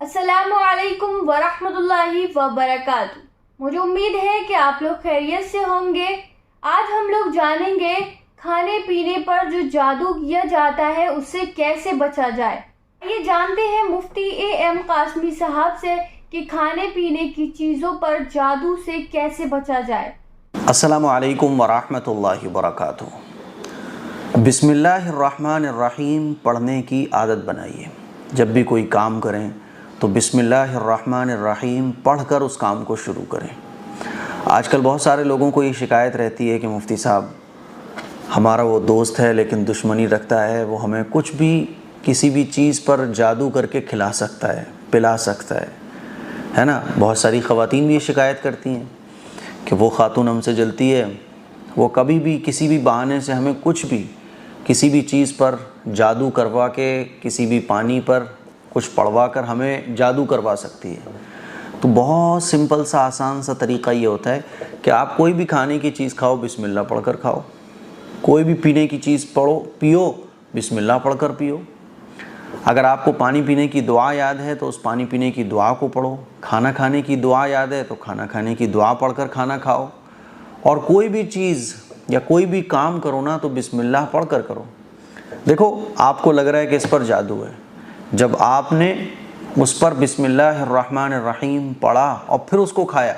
السلام علیکم ورحمۃ اللہ وبرکاتہ۔ مجھے امید ہے کہ آپ لوگ خیریت سے ہوں گے۔ آج ہم لوگ جانیں گے کھانے پینے پر جو جادو کیا جاتا ہے اس سے کیسے بچا جائے۔ یہ جانتے ہیں مفتی اے قاسمی صاحب سے کہ کھانے پینے کی چیزوں پر جادو سے کیسے بچا جائے۔ السلام علیکم ورحمۃ اللہ وبرکاتہ۔ بسم اللہ الرحمن الرحیم پڑھنے کی عادت بنائیے۔ جب بھی کوئی کام کریں تو بسم اللہ الرحمن الرحیم پڑھ کر اس کام کو شروع کریں۔ آج کل بہت سارے لوگوں کو یہ شکایت رہتی ہے کہ مفتی صاحب ہمارا وہ دوست ہے لیکن دشمنی رکھتا ہے، وہ ہمیں کچھ بھی کسی بھی چیز پر جادو کر کے کھلا سکتا ہے، پلا سکتا ہے نا۔ بہت ساری خواتین بھی یہ شکایت کرتی ہیں کہ وہ خاتون ہم سے جلتی ہے، وہ کبھی بھی کسی بھی بہانے سے ہمیں کچھ بھی کسی بھی چیز پر جادو کروا کے، کسی بھی پانی پر کچھ پڑوا کر ہمیں جادو کروا سکتی ہے۔ تو بہت سمپل سا آسان سا طریقہ یہ ہوتا ہے کہ آپ کوئی بھی کھانے کی چیز کھاؤ بسم اللہ پڑھ کر کھاؤ، کوئی بھی پینے کی چیز پیو بسم اللہ پڑھ کر پیو۔ اگر آپ کو پانی پینے کی دعا یاد ہے تو اس پانی پینے کی دعا کو پڑھو، کھانا کھانے کی دعا یاد ہے تو کھانا کھانے کی دعا پڑھ کر کھانا کھاؤ، اور کوئی بھی چیز یا کوئی بھی کام کرو نا تو بسم اللہ پڑھ کر کرو۔ دیکھو آپ کو لگ رہا ہے کہ اس پر جادو ہے، جب آپ نے اس پر بسم اللہ الرحمن الرحیم پڑھا اور پھر اس کو کھایا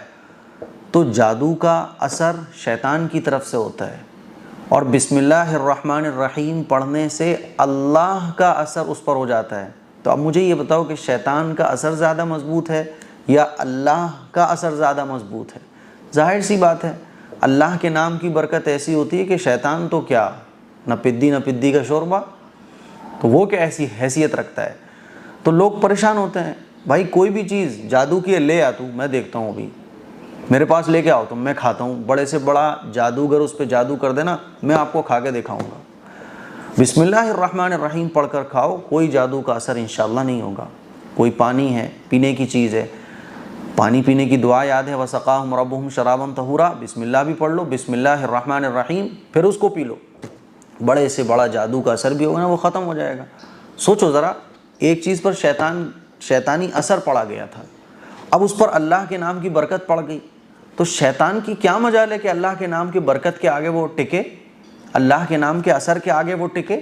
تو جادو کا اثر شیطان کی طرف سے ہوتا ہے، اور بسم اللہ الرحمن الرحیم پڑھنے سے اللہ کا اثر اس پر ہو جاتا ہے۔ تو اب مجھے یہ بتاؤ کہ شیطان کا اثر زیادہ مضبوط ہے یا اللہ کا اثر زیادہ مضبوط ہے؟ ظاہر سی بات ہے، اللہ کے نام کی برکت ایسی ہوتی ہے کہ شیطان تو کیا، نہ پدی کا شوربہ، تو وہ کیا ایسی حیثیت رکھتا ہے۔ تو لوگ پریشان ہوتے ہیں، بھائی کوئی بھی چیز جادو کی ہے لے آ، تو میں دیکھتا ہوں ابھی میرے پاس لے کے آؤ تو میں کھاتا ہوں، بڑے سے بڑا جادوگر اس پہ جادو کر دینا، میں آپ کو کھا کے دکھاؤں گا۔ بسم اللہ الرحمن الرحیم پڑھ کر کھاؤ، کوئی جادو کا اثر انشاءاللہ نہیں ہوگا۔ کوئی پانی ہے، پینے کی چیز ہے، پانی پینے کی دعا یاد ہے وَسَقَاهُمْ رَبُّهُمْ شَرَابًا طَهُورًا، بسم اللہ بھی پڑھ لو، بسم اللہ الرحمن الرحیم، پھر اس کو پی لو، بڑے سے بڑا جادو کا اثر بھی ہوگا نا، وہ ختم ہو جائے گا۔ سوچو ذرا، ایک چیز پر شیطانی اثر پڑا گیا تھا، اب اس پر اللہ کے نام کی برکت پڑ گئی، تو شیطان کی کیا مجال ہے کہ اللہ کے نام کی برکت کے آگے وہ ٹکے، اللہ کے نام کے اثر کے آگے وہ ٹکے؟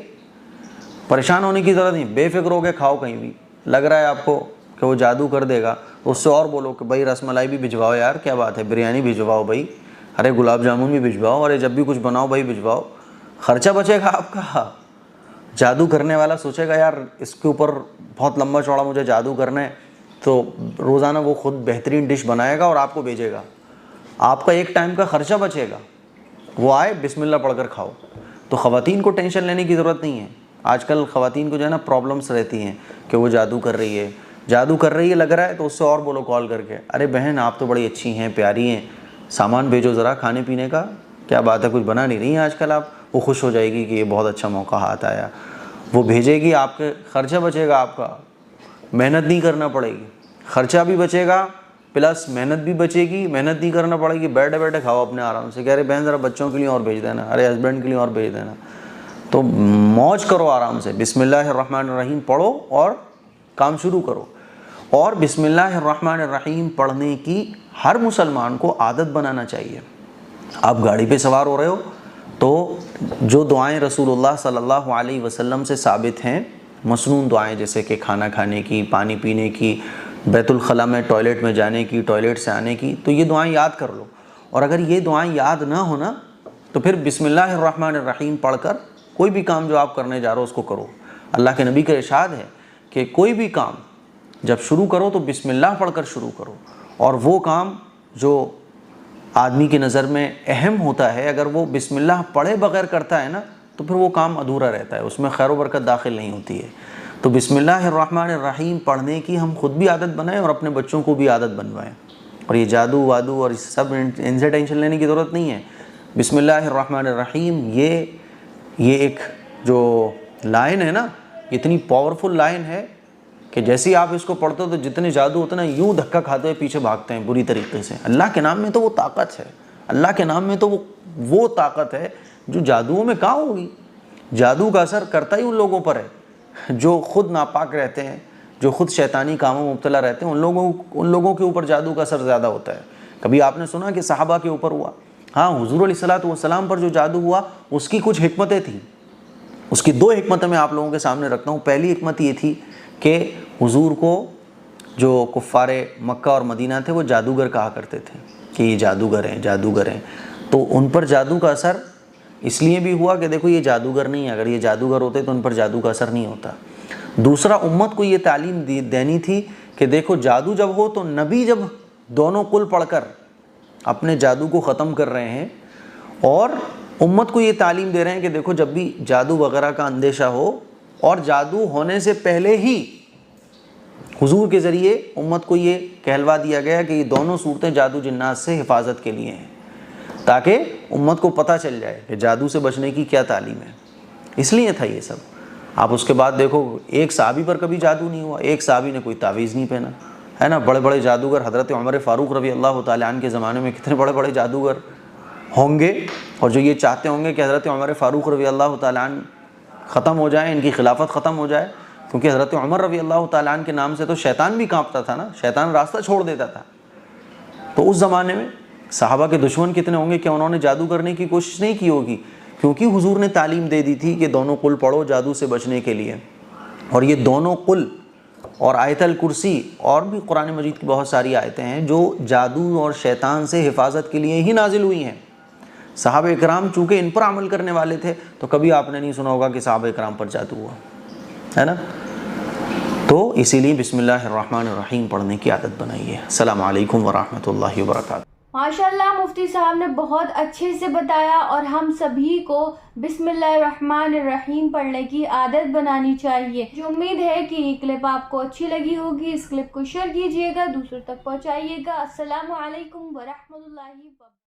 پریشان ہونے کی ضرورت نہیں، بے فکر ہو کے کھاؤ۔ کہیں بھی لگ رہا ہے آپ کو کہ وہ جادو کر دے گا تو اس سے اور بولو کہ بھائی رس ملائی بھی بھجواؤ یار، کیا بات ہے، بریانی بھجواؤ بھائی، ارے گلاب جامن بھی بھجواؤ، ارے جب بھی کچھ بناؤ بھائی بھجواؤ، خرچہ بچے گا آپ کا۔ جادو کرنے والا سوچے گا یار اس کے اوپر بہت لمبا چوڑا مجھے جادو کرنا ہے، تو روزانہ وہ خود بہترین ڈش بنائے گا اور آپ کو بھیجے گا، آپ کا ایک ٹائم کا خرچہ بچے گا، وہ آئے بسم اللہ پڑھ کر کھاؤ۔ تو خواتین کو ٹینشن لینے کی ضرورت نہیں ہے۔ آج کل خواتین کو جو ہے نا پرابلمس رہتی ہیں کہ وہ جادو کر رہی ہے لگ رہا ہے، تو اس سے اور بولو کال کر کے، ارے بہن آپ تو بڑی اچھی ہیں، پیاری ہیں، سامان بھیجو ذرا کھانے پینے کا، کیا بات ہے کچھ بنا نہیں رہی ہیں آج کل آپ؟ وہ خوش ہو جائے گی کہ یہ بہت اچھا موقع ہاتھ آیا، وہ بھیجے گی، آپ کے خرچہ بچے گا، آپ کا محنت نہیں کرنا پڑے گی، خرچہ بھی بچے گا پلس محنت بھی بچے گی، محنت نہیں کرنا پڑے گی، بیٹھے بیٹھے کھاؤ اپنے آرام سے۔ کہہ رہے بہن ذرا بچوں کے لیے اور بھیج دینا، ارے ہسبینڈ کے لیے اور بھیج دینا، تو موج کرو آرام سے، بسم اللہ الرحمن الرحیم پڑھو اور کام شروع کرو۔ اور بسم اللہ الرحمن الرحیم پڑھنے کی ہر مسلمان کو عادت بنانا چاہیے۔ آپ گاڑی پہ سوار ہو رہے ہو تو جو دعائیں رسول اللہ صلی اللہ علیہ وسلم سے ثابت ہیں، مسنون دعائیں جیسے کہ کھانا کھانے کی، پانی پینے کی، بیت الخلاء میں ٹوائلٹ میں جانے کی، ٹوائلٹ سے آنے کی، تو یہ دعائیں یاد کر لو۔ اور اگر یہ دعائیں یاد نہ ہونا تو پھر بسم اللہ الرحمن الرحیم پڑھ کر کوئی بھی کام جو آپ کرنے جا رہے ہو اس کو کرو۔ اللہ کے نبی کا ارشاد ہے کہ کوئی بھی کام جب شروع کرو تو بسم اللہ پڑھ کر شروع کرو، اور وہ کام جو آدمی کی نظر میں اہم ہوتا ہے اگر وہ بسم اللہ پڑھے بغیر کرتا ہے نا تو پھر وہ کام ادھورا رہتا ہے، اس میں خیر و برکت داخل نہیں ہوتی ہے۔ تو بسم اللہ الرحمن الرحیم پڑھنے کی ہم خود بھی عادت بنائیں اور اپنے بچوں کو بھی عادت بنوائیں۔ اور یہ جادو وادو اور سب ان سے ٹینشن لینے کی ضرورت نہیں ہے۔ بسم اللہ الرحمن الرحیم یہ ایک جو لائن ہے نا، اتنی پاورفل لائن ہے کہ جیسے ہی آپ اس کو پڑھتے ہو تو جتنے جادو ہوتے ہیں نا یوں دھکا کھاتے ہوئے پیچھے بھاگتے ہیں بری طریقے سے۔ اللہ کے نام میں تو وہ طاقت ہے، اللہ کے نام میں تو وہ طاقت ہے جو جادوؤں میں کہاں ہوگی۔ جادو کا اثر کرتا ہی ان لوگوں پر ہے جو خود ناپاک رہتے ہیں، جو خود شیطانی کاموں میں مبتلا رہتے ہیں ان لوگوں کے اوپر جادو کا اثر زیادہ ہوتا ہے۔ کبھی آپ نے سنا کہ صحابہ کے اوپر ہوا؟ ہاں، حضور علیہ الصلوۃ والسلام پر جو جادو ہوا اس کی کچھ حکمتیں تھیں۔ اس کی 2 حکمتیں میں آپ لوگوں کے سامنے رکھتا ہوں۔ پہلی حکمت یہ تھی کہ حضور کو جو کفار مکہ اور مدینہ تھے وہ جادوگر کہا کرتے تھے کہ یہ جادوگر ہیں، تو ان پر جادو کا اثر اس لیے بھی ہوا کہ دیکھو یہ جادوگر نہیں ہے، اگر یہ جادوگر ہوتے تو ان پر جادو کا اثر نہیں ہوتا۔ دوسرا، امت کو یہ تعلیم دینی تھی کہ دیکھو جادو جب ہو تو نبی جب دونوں قل پڑھ کر اپنے جادو کو ختم کر رہے ہیں، اور امت کو یہ تعلیم دے رہے ہیں کہ دیکھو جب بھی جادو وغیرہ کا اندیشہ ہو، اور جادو ہونے سے پہلے ہی حضور کے ذریعے امت کو یہ کہلوا دیا گیا کہ یہ دونوں صورتیں جادو جنات سے حفاظت کے لیے ہیں، تاکہ امت کو پتہ چل جائے کہ جادو سے بچنے کی کیا تعلیم ہے۔ اس لیے تھا یہ سب۔ آپ اس کے بعد دیکھو ایک صحابی پر کبھی جادو نہیں ہوا، ایک صحابی نے کوئی تعویذ نہیں پہنا، ہے نا۔ بڑے بڑے جادوگر حضرت عمر فاروق رضی اللہ تعالیٰ عنہ کے زمانے میں کتنے بڑے بڑے جادوگر ہوں گے، اور جو یہ چاہتے ہوں گے کہ حضرت عمر فاروق رضی اللہ تعالیٰ عنہ ختم ہو جائیں، ان کی خلافت ختم ہو جائے، کیونکہ حضرت عمر رضی اللہ تعالیٰ عنہ کے نام سے تو شیطان بھی کانپتا تھا نا، شیطان راستہ چھوڑ دیتا تھا۔ تو اس زمانے میں صحابہ کے دشمن کتنے ہوں گے کہ انہوں نے جادو کرنے کی کوشش نہیں کی ہوگی، کیونکہ حضور نے تعلیم دے دی تھی کہ دونوں قل پڑھو جادو سے بچنے کے لیے۔ اور یہ دونوں قل اور آیت الکرسی اور بھی قرآن مجید کی بہت ساری آیتیں ہیں جو جادو اور شیطان سے حفاظت کے لیے ہی نازل ہوئی ہیں۔ صحابہ اکرام چونکہ ان پر عمل کرنے والے تھے تو کبھی آپ نے نہیں سنا ہوگا کہ صحابہ اکرام پر جادو ہوا، ہے نا۔ تو اسی لیے بسم اللہ الرحمن الرحیم پڑھنے کی عادت بنائیے۔ السلام علیکم ورحمۃ اللہ وبرکاتہ۔ ماشاءاللہ مفتی صاحب نے بہت اچھے سے بتایا، اور ہم سبھی کو بسم اللہ الرحمن الرحیم پڑھنے کی عادت بنانی چاہیے۔ جو امید ہے کہ یہ کلپ آپ کو اچھی لگی ہوگی، اس کلپ کو شیئر کیجیے گا، دوسروں تک پہنچائیے گا۔ السلام علیکم ورحمۃ اللہ وبرکاتہ۔